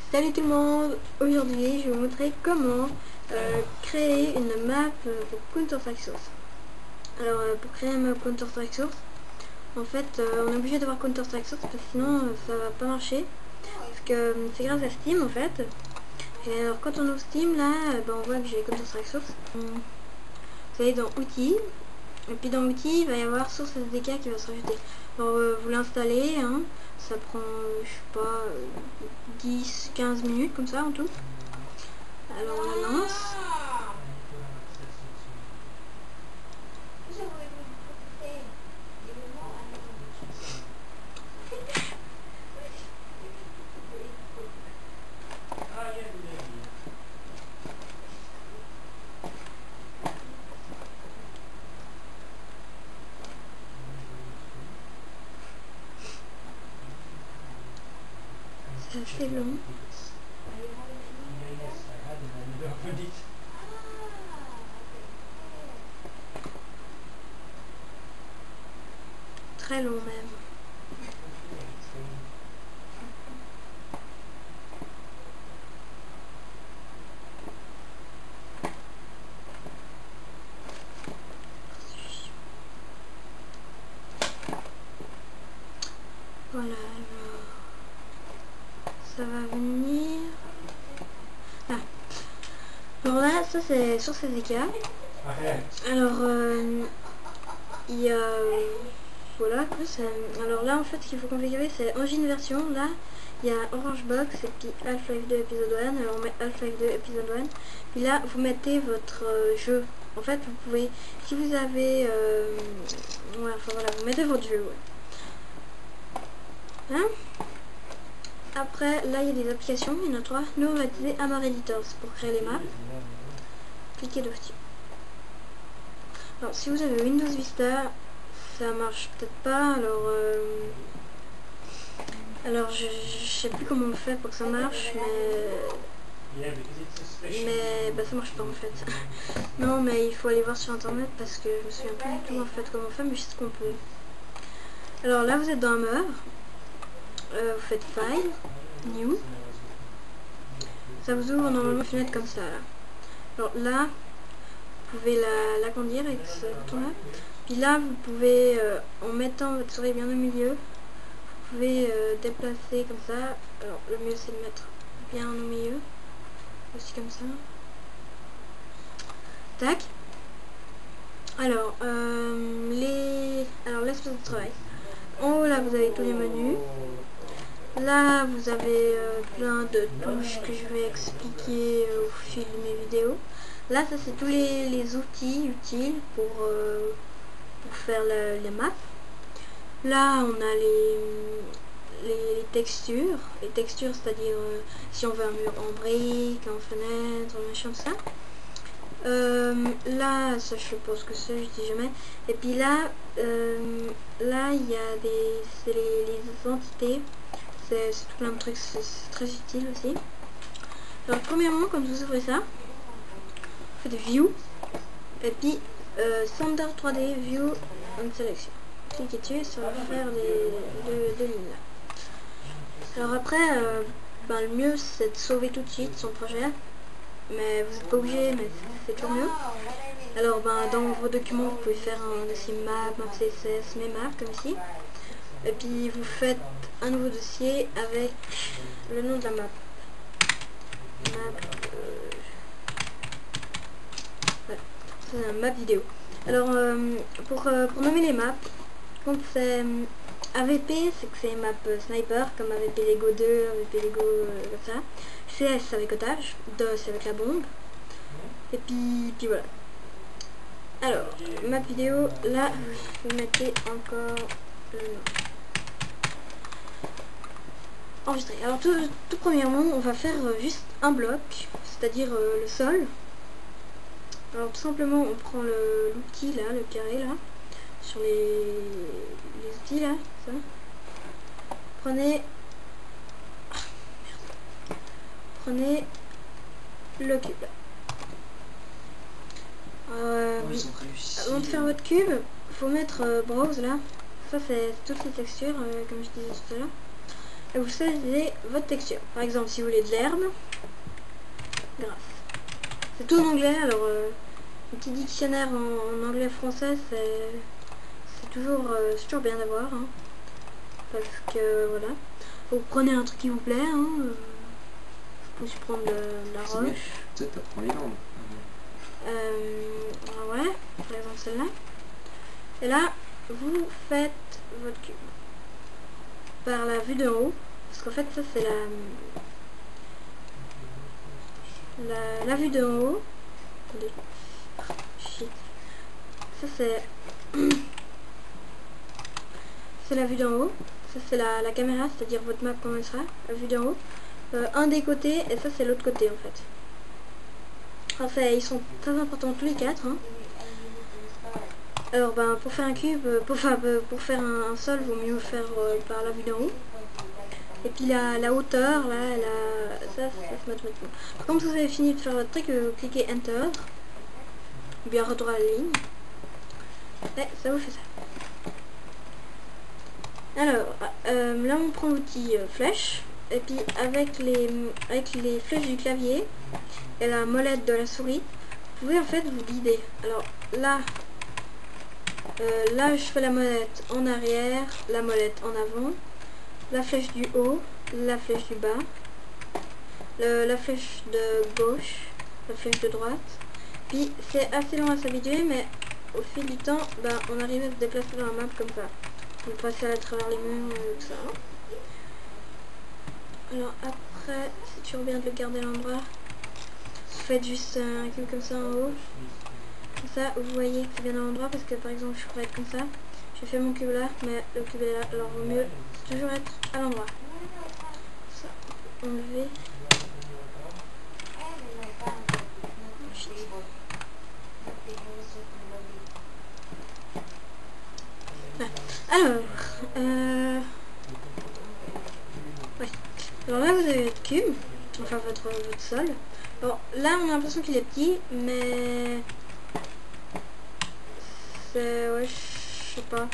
Salut tout le monde. Aujourd'hui je vais vous montrer comment créer une map pour Counter-Strike Source. Alors pour créer une map Counter-Strike Source, en fait on est obligé d'avoir Counter-Strike Source parce que sinon ça va pas marcher. Parce que c'est grâce à Steam en fait. Et alors quand on ouvre Steam là, on voit que j'ai Counter-Strike Source. Vous allez dans outils. Et puis dans outils, il va y avoir source SDK qui va se rajouter. Alors vous l'installez, hein, ça prend, je sais pas, 10-15 minutes comme ça en tout. Alors on la lance. C'est assez long. Très long même. Voilà, alors ça va venir. Ah. Alors là, ça c'est sur SDK. Alors il y a voilà. Alors là en fait ce qu'il faut configurer c'est engine version. Là il y a Orange Box et puis Half-Life 2 épisode 1. Alors on met Half-Life 2 épisode 1. Puis là vous mettez votre jeu. En fait vous pouvez, si vous avez ouais, enfin voilà, vous mettez votre jeu, ouais. Hein. Après là il y a des applications, il y en a 3. Nous on va utiliser Hammer Editors pour créer les maps. Cliquez dessus. Alors si vous avez Windows Vista, ça marche peut-être pas. Alors je sais plus comment on fait pour que ça marche, mais ça marche pas en fait. Non, mais il faut aller voir sur internet parce que je me souviens plus du tout en fait comment on fait, mais je sais ce qu'on peut. Alors là vous êtes dans Hammer, vous faites File, New, ça vous ouvre normalement une fenêtre comme ça là. Alors là vous pouvez l'agrandir avec ce bouton là. Puis là vous pouvez, en mettant votre souris bien au milieu, vous pouvez déplacer comme ça. Alors le mieux c'est de mettre bien au milieu, aussi comme ça. Tac. Alors l'espace de travail. En haut là vous avez tous les menus. Là vous avez plein de touches que je vais expliquer au fil de mes vidéos. Là ça c'est tous les outils utiles pour faire les maps. Là on a les textures. Les textures c'est-à-dire si on veut un mur en briques, en fenêtre, en machin, ça. Là ça je suppose que c'est, je dis jamais. Et puis là là il y a les entités. C'est tout plein de trucs, c'est très utile aussi. Alors premièrement quand vous ouvrez ça, vous faites View et puis Standard 3D View and Selection. Cliquez dessus, ça va faire deux lignes là. Alors après le mieux c'est de sauver tout de suite son projet, mais vous n'êtes pas obligé, mais c'est toujours mieux. Alors dans vos documents vous pouvez faire un dossier map, map CSS, mes maps comme ici. Et puis vous faites un nouveau dossier avec le nom de la map. Voilà. C'est un map vidéo. Alors pour nommer les maps, quand c'est AVP, c'est que c'est map sniper, comme AVP Lego 2, AVP Lego comme ça. CS avec otage, DOS avec la bombe. Et puis voilà. Alors, map vidéo, là vous mettez encore le nom. Enregistrer. Alors tout premièrement on va faire juste un bloc, c'est-à-dire le sol. Alors tout simplement on prend l'outil là, le carré là, sur les outils là, ça. Prenez le cube. Avant de faire votre cube, il faut mettre browse là. Ça c'est toutes les textures comme je disais tout à l'heure. et vous choisissez votre texture. Par exemple, si vous voulez de l'herbe, grâce. C'est tout en anglais, alors un petit dictionnaire en anglais-français, c'est toujours bien d'avoir, hein, parce que voilà, vous prenez un truc qui vous plaît, hein, je peux prendre de la roche. Tu sais, t'apprends les langues. Ouais, par exemple celle-là. Et là, vous faites votre cube par la vue de haut, parce qu'en fait ça c'est la vue de haut. Attendez. Shit. Ça c'est c'est la vue d'en haut. Ça c'est la caméra, c'est-à-dire votre map comment elle sera, la vue d'en haut. Un des côtés et ça c'est l'autre côté en fait. Enfin, ils sont très importants tous les quatre. Hein. Alors ben pour faire un cube, pour faire un sol, il vaut mieux faire par la vue d'en haut. Et puis la hauteur, là, ça se met maintenant. Quand vous avez fini de faire votre truc, vous cliquez Enter. Ou bien retour à la ligne. Et ça vous fait ça. Alors, là on prend l'outil flèche. Et puis avec les flèches du clavier et la molette de la souris, vous pouvez en fait vous guider. Alors là, je fais la molette en arrière, la molette en avant, la flèche du haut, la flèche du bas, la flèche de gauche, la flèche de droite. Puis c'est assez long à s'habituer, mais au fil du temps, ben, on arrive à se déplacer dans la map comme ça. On peut passer à travers les murs et tout ça. Alors après, c'est toujours bien de le garder à l'endroit. Vous faites juste un cube comme ça en haut. Comme ça, vous voyez que c'est bien à l'endroit parce que par exemple, je pourrais être comme ça. J'ai fait mon cube là, mais le cube est là. Alors, vaut mieux toujours être à l'endroit. Ça, enlever. Alors, ouais. Alors là, vous avez votre cube, enfin votre sol. Alors là, on a l'impression qu'il est petit, mais c'est, ouais, je sais pas.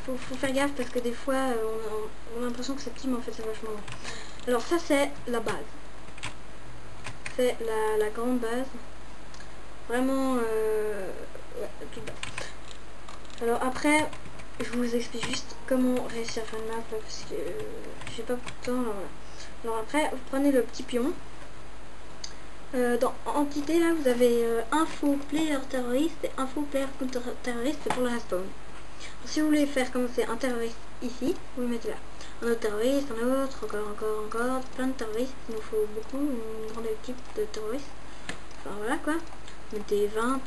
Faut faire gaffe parce que des fois, on a l'impression que c'est petit, mais en fait, c'est vachement long. Alors ça, c'est la base. C'est la grande base. Vraiment, ouais, la toute base. Alors après, je vous explique juste comment réussir à faire une map là, parce que j'ai pas beaucoup de temps. Alors, voilà. Alors après, vous prenez le petit pion. Dans entité là, vous avez info player terroriste et info player counter terroriste pour le respawn. Alors, si vous voulez faire commencer un terroriste ici, vous le mettez là. Un autre terroriste, un autre, encore, plein de terroristes. Il nous faut beaucoup, une grande équipe de terroristes. Enfin voilà quoi. Mettez 20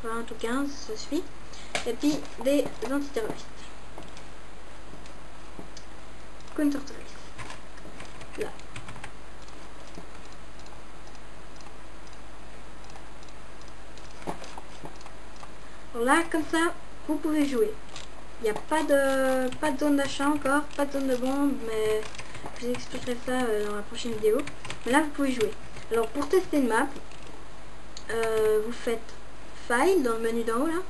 ou 15, ça suffit. Et puis des antiterroristes. Counter-terroristes. Là. Alors là, comme ça, vous pouvez jouer. Il n'y a pas de zone d'achat encore, pas de zone de bombe, mais je vous expliquerai ça dans la prochaine vidéo. Mais là, vous pouvez jouer. Alors pour tester une map, vous faites File dans le menu d'en haut là.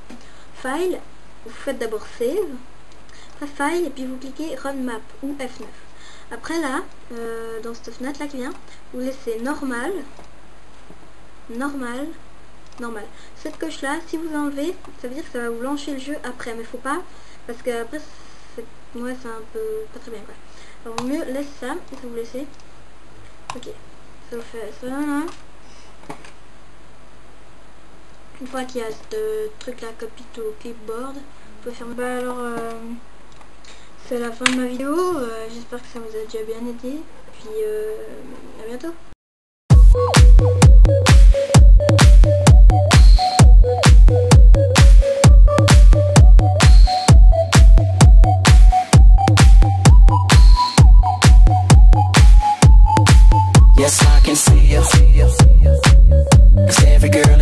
File, vous faites d'abord Save, après File, et puis vous cliquez Run Map ou F9. Après là, dans cette fenêtre là qui vient, vous laissez Normal. Cette coche là, si vous enlevez, ça veut dire que ça va vous lancer le jeu après, mais faut pas, parce que après, ouais, c'est un peu pas très bien quoi. Alors vaut mieux laisser ça, et vous laissez. Ok, ça vous fait ça là. Une fois qu'il y a ce truc là, copy to clipboard, vous pouvez faire. Bah alors, c'est la fin de ma vidéo. J'espère que ça vous a déjà bien aidé. Puis à bientôt. Yes, I can see you. 'Cause every girl